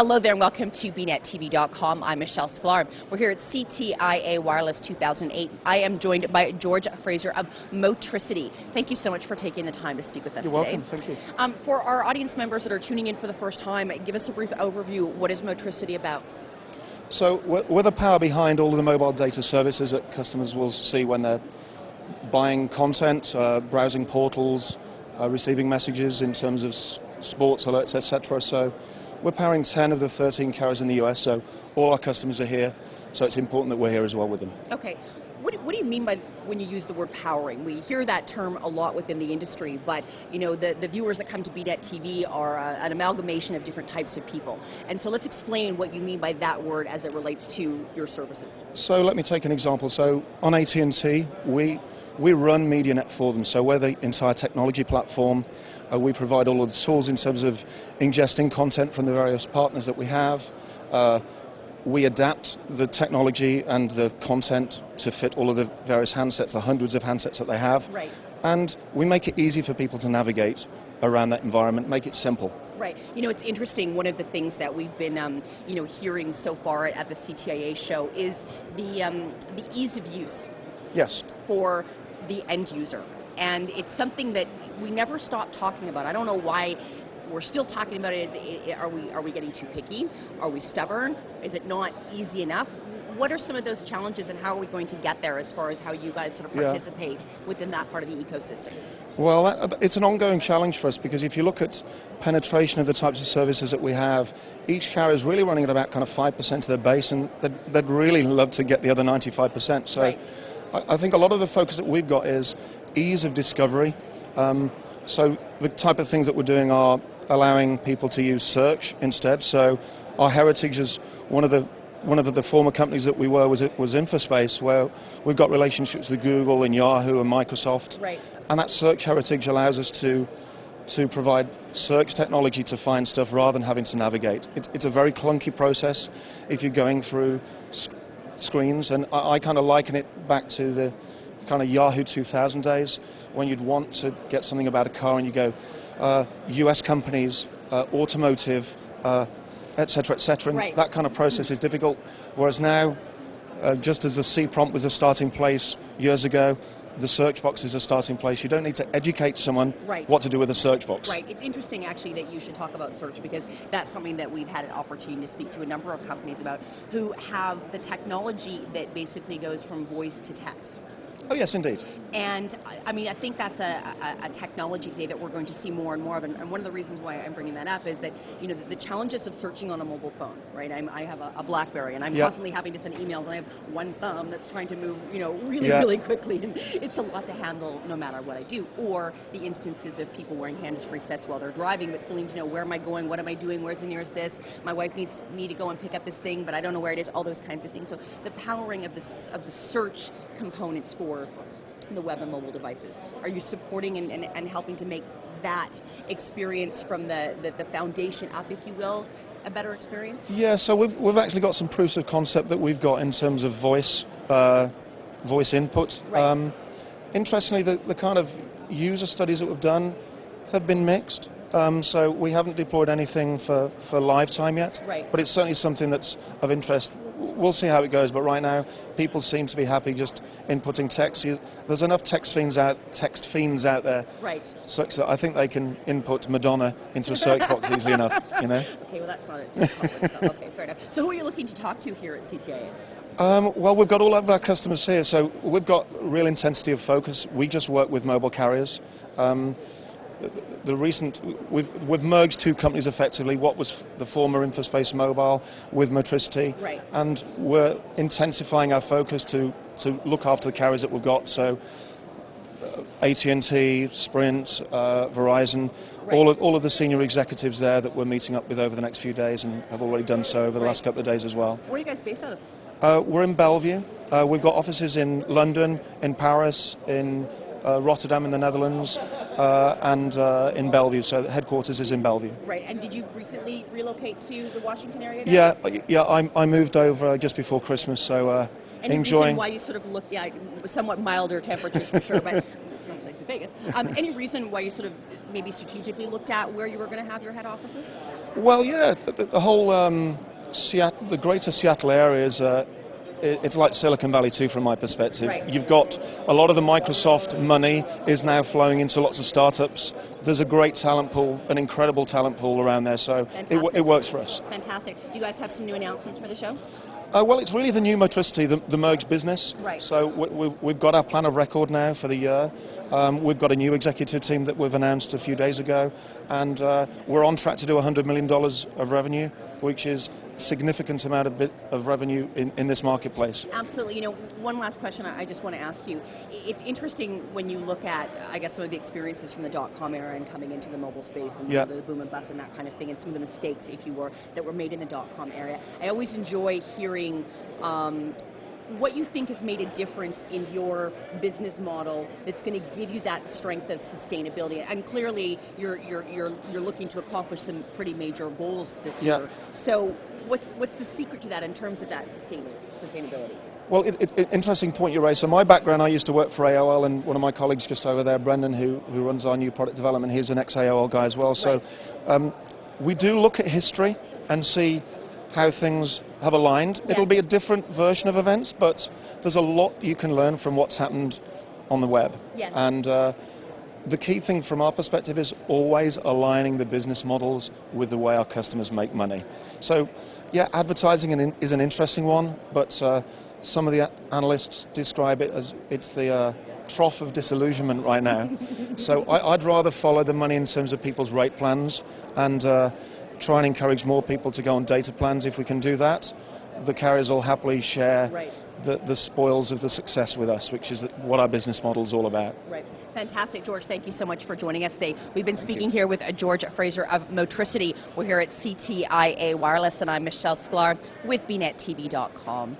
Hello there and welcome to bnettv.com. I'm Michelle Sklar. We're here at CTIA Wireless 2008. I am joined by George Fraser of Motricity. Thank you so much for taking the time to speak with us today. You're welcome, thank you. For our audience members that are tuning in for the first time, give us a brief overview. What is Motricity about? So we're the power behind all of the mobile data services that customers will see when they're buying content, browsing portals, receiving messages in terms of sports alerts, etc. So we're powering 10 of the 13 carriers in the US, so all our customers are here, so it's important that we're here as well with them. Okay. What do you mean by when you use the word powering? We hear that term a lot within the industry, but you know the viewers that come to BNet TV are an amalgamation of different types of people. And so let's explain what you mean by that word as it relates to your services. So let me take an example. So on AT&T, we run MediaNet for them, so we're the entire technology platform. We provide all of the tools in terms of ingesting content from the various partners that we have. We adapt the technology and the content to fit all of the various handsets, the hundreds of handsets that they have. Right. And we make it easy for people to navigate around that environment, make it simple. Right. You know, it's interesting. One of the things that we've been, hearing so far at the CTIA show is the ease of use. Yes. For the end user. And it's something that we never stop talking about. I don't know why we're still talking about it. Are we getting too picky? Are we stubborn? Is it not easy enough? What are some of those challenges and how are we going to get there as far as how you guys sort of participate within that part of the ecosystem? Well, it's an ongoing challenge for us because if you look at penetration of the types of services that we have, each carrier is really running at about kind of 5% of their base, and they'd really love to get the other 95%. So right. I think a lot of the focus that we've got is ease of discovery. So the type of things that we're doing are allowing people to use search instead. So our heritage is one of the former companies that we were was InfoSpace, where we've got relationships with Google and Yahoo and Microsoft. Right. And that search heritage allows us to provide search technology to find stuff rather than having to navigate. It's a very clunky process if you're going through screens, and I kind of liken it back to the kind of Yahoo 2000 days when you'd want to get something about a car and you go US companies, automotive, etc., etc. And right. that kind of process is difficult. Whereas now, just as the C prompt was a starting place years ago, the search box is a starting place. You don't need to educate someone right. what to do with a search box. Right. It's interesting, actually, that you should talk about search because that's something that we've had an opportunity to speak to a number of companies about who have the technology that basically goes from voice to text. Oh, yes, indeed. And, I mean, I think that's a technology today that we're going to see more and more of. And one of the reasons why I'm bringing that up is that, you know, the challenges of searching on a mobile phone, right? I have a BlackBerry, and I'm constantly having to send emails, and I have one thumb that's trying to move, you know, really quickly. And it's a lot to handle no matter what I do. Or the instances of people wearing hands-free sets while they're driving, but still need to know where am I going, what am I doing, where's the nearest this? My wife needs me to go and pick up this thing, but I don't know where it is, all those kinds of things. So the powering of the search components for the web and mobile devices. Are you supporting and helping to make that experience from the foundation up, if you will, a better experience? Yeah, so we've actually got some proofs of concept that we've got in terms of voice input. Right. Interestingly, the kind of user studies that we've done have been mixed. So we haven't deployed anything for lifetime yet, right. But it's certainly something that's of interest. We'll see how it goes, but right now people seem to be happy just inputting text. There's enough text fiends out there, right. such that I think they can input Madonna into a search box easily enough, you know. Okay, well that's not it. Okay, fair enough. So who are you looking to talk to here at CTIA? Well, we've got all of our customers here, so we've got real intensity of focus. We just work with mobile carriers. We've merged two companies effectively, what was the former InfoSpace Mobile with Motricity, right. And we're intensifying our focus to look after the carriers that we've got, so AT&T, Sprint, Verizon, right. all of the senior executives there that we're meeting up with over the next few days and have already done so over the last couple of days as well. Where are you guys based out of? We're in Bellevue. We've got offices in London, in Paris, in Rotterdam in the Netherlands, and in Bellevue, so the headquarters is in Bellevue. Right, and did you recently relocate to the Washington area now? Yeah, I moved over just before Christmas, so Any enjoying... reason why you sort of look, somewhat milder temperatures for sure, but not like Vegas. Any reason why you sort of maybe strategically looked at where you were going to have your head offices? Well, yeah, the whole the greater Seattle area is it's like Silicon Valley too, from my perspective. Right. You've got a lot of the Microsoft money is now flowing into lots of startups. There's a great talent pool, an incredible talent pool around there, so it works for us. Fantastic. Do you guys have some new announcements for the show? Well, it's really the new motricity, the merged business. Right. So we've got our plan of record now for the year. We've got a new executive team that we've announced a few days ago, and we're on track to do $100 million of revenue, which is a significant amount of revenue in this marketplace. Absolutely. You know, one last question I just want to ask you. It's interesting when you look at, I guess, some of the experiences from the dot-com era and coming into the mobile space and the boom and bust and that kind of thing, and some of the mistakes, if you were, that were made in the dot-com area. I always enjoy hearing what you think has made a difference in your business model that's going to give you that strength of sustainability. And clearly, you're looking to accomplish some pretty major goals this year. So, what's the secret to that in terms of that sustainability? Well, interesting point you raise. So my background, I used to work for AOL, and one of my colleagues just over there, Brendan, who runs our new product development, he's an ex-AOL guy as well. So we do look at history and see how things have aligned. Yes. It'll be a different version of events, but there's a lot you can learn from what's happened on the web. Yes. And the key thing from our perspective is always aligning the business models with the way our customers make money. So, yeah, advertising is an interesting one, but some of the analysts describe it as it's the trough of disillusionment right now. So I'd rather follow the money in terms of people's rate plans and try and encourage more people to go on data plans. If we can do that, the carriers will happily share the spoils of the success with us, which is what our business model is all about. Right. Fantastic. George, thank you so much for joining us today. We've been speaking here with George Fraser of Motricity. We're here at CTIA Wireless, and I'm Michelle Sklar with BNetTV.com.